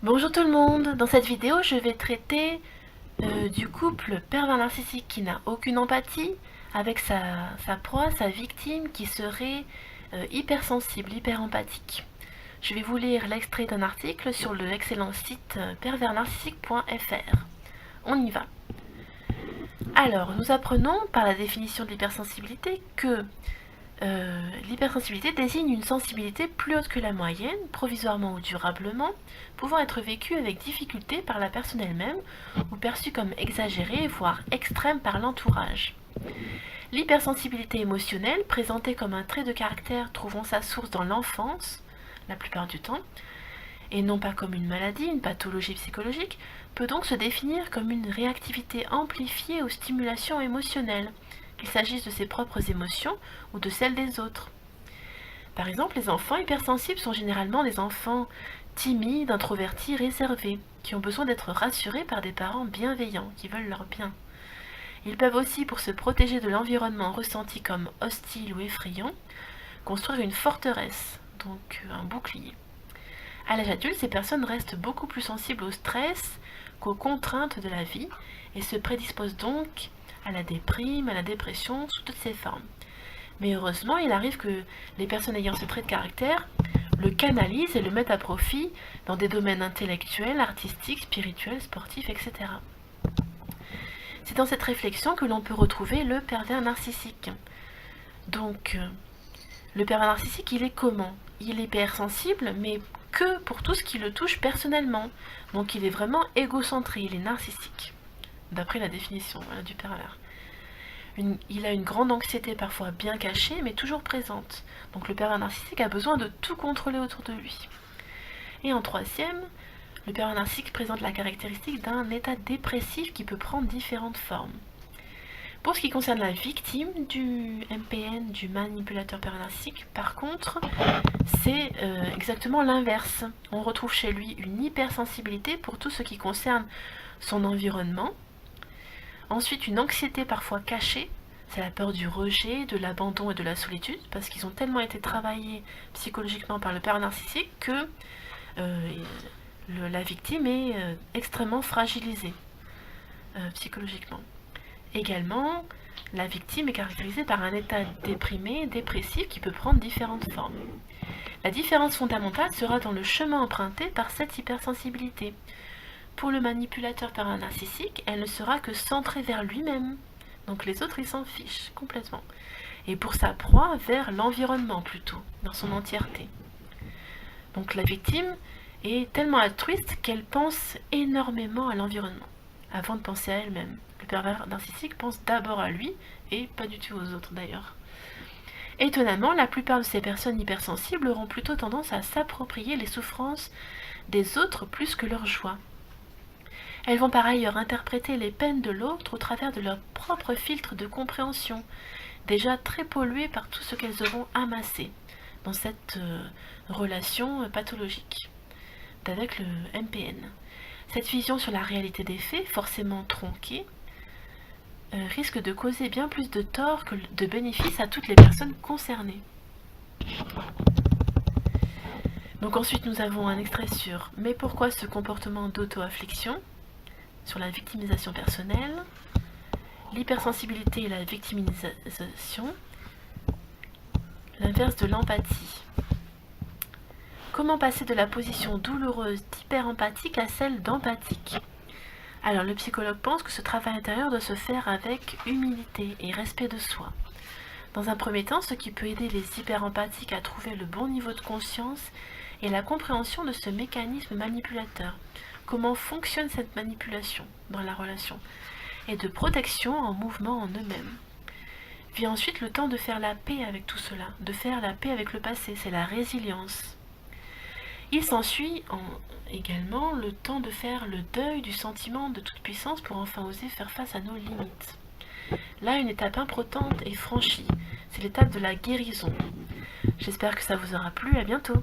Bonjour tout le monde, dans cette vidéo je vais traiter du couple pervers narcissique qui n'a aucune empathie avec sa proie, sa victime qui serait hypersensible, hyper empathique. Je vais vous lire l'extrait d'un article sur l'excellent site perversnarcissique.fr. On y va. Alors, nous apprenons par la définition de l'hypersensibilité que l'hypersensibilité désigne une sensibilité plus haute que la moyenne, provisoirement ou durablement, pouvant être vécue avec difficulté par la personne elle-même ou perçue comme exagérée, voire extrême par l'entourage. L'hypersensibilité émotionnelle, présentée comme un trait de caractère trouvant sa source dans l'enfance, la plupart du temps, et non pas comme une maladie, une pathologie psychologique, peut donc se définir comme une réactivité amplifiée aux stimulations émotionnelles, qu'il s'agisse de ses propres émotions ou de celles des autres. Par exemple, les enfants hypersensibles sont généralement des enfants timides, introvertis, réservés, qui ont besoin d'être rassurés par des parents bienveillants, qui veulent leur bien. Ils peuvent aussi, pour se protéger de l'environnement ressenti comme hostile ou effrayant, construire une forteresse, donc un bouclier. À l'âge adulte, ces personnes restent beaucoup plus sensibles au stress qu'aux contraintes de la vie et se prédisposent donc à la déprime, à la dépression, sous toutes ses formes. Mais heureusement, il arrive que les personnes ayant ce trait de caractère le canalisent et le mettent à profit dans des domaines intellectuels, artistiques, spirituels, sportifs, etc. C'est dans cette réflexion que l'on peut retrouver le pervers narcissique. Donc, le pervers narcissique, il est comment? Il est hypersensible, mais que pour tout ce qui le touche personnellement. Donc il est vraiment égocentré, il est narcissique, d'après la définition du pervers. Il a une grande anxiété parfois bien cachée, mais toujours présente. Donc le pervers narcissique a besoin de tout contrôler autour de lui. Et en troisième, le pervers narcissique présente la caractéristique d'un état dépressif qui peut prendre différentes formes. Pour ce qui concerne la victime du MPN, du manipulateur pervers narcissique, par contre, c'est exactement l'inverse. On retrouve chez lui une hypersensibilité pour tout ce qui concerne son environnement. Ensuite, une anxiété parfois cachée, c'est la peur du rejet, de l'abandon et de la solitude, parce qu'ils ont tellement été travaillés psychologiquement par le pervers narcissique que la victime est extrêmement fragilisée psychologiquement. Également, la victime est caractérisée par un état déprimé, dépressif qui peut prendre différentes formes. La différence fondamentale sera dans le chemin emprunté par cette hypersensibilité. Pour le manipulateur pervers narcissique, elle ne sera que centrée vers lui-même. Donc les autres, ils s'en fichent complètement. Et pour sa proie, vers l'environnement plutôt, dans son entièreté. Donc la victime est tellement altruiste qu'elle pense énormément à l'environnement, avant de penser à elle-même. Le pervers narcissique pense d'abord à lui, et pas du tout aux autres d'ailleurs. Étonnamment, la plupart de ces personnes hypersensibles auront plutôt tendance à s'approprier les souffrances des autres plus que leurs joies. Elles vont par ailleurs interpréter les peines de l'autre au travers de leur propre filtre de compréhension, déjà très pollué par tout ce qu'elles auront amassé dans cette relation pathologique avec le MPN. Cette vision sur la réalité des faits, forcément tronquée, risque de causer bien plus de tort que de bénéfices à toutes les personnes concernées. Donc ensuite nous avons un extrait sur « Mais pourquoi ce comportement d'auto-affliction ?» sur la victimisation personnelle, l'hypersensibilité et la victimisation, l'inverse de l'empathie. Comment passer de la position douloureuse d'hyper-empathique à celle d'empathique? Alors le psychologue pense que ce travail intérieur doit se faire avec humilité et respect de soi. Dans un premier temps, ce qui peut aider les hyper-empathiques à trouver le bon niveau de conscience est la compréhension de ce mécanisme manipulateur. Comment fonctionne cette manipulation dans la relation, et de protection en mouvement en eux-mêmes. Vient ensuite le temps de faire la paix avec tout cela, de faire la paix avec le passé, c'est la résilience. Il s'ensuit également le temps de faire le deuil du sentiment de toute puissance pour enfin oser faire face à nos limites. Là, une étape importante est franchie, c'est l'étape de la guérison. J'espère que ça vous aura plu, à bientôt.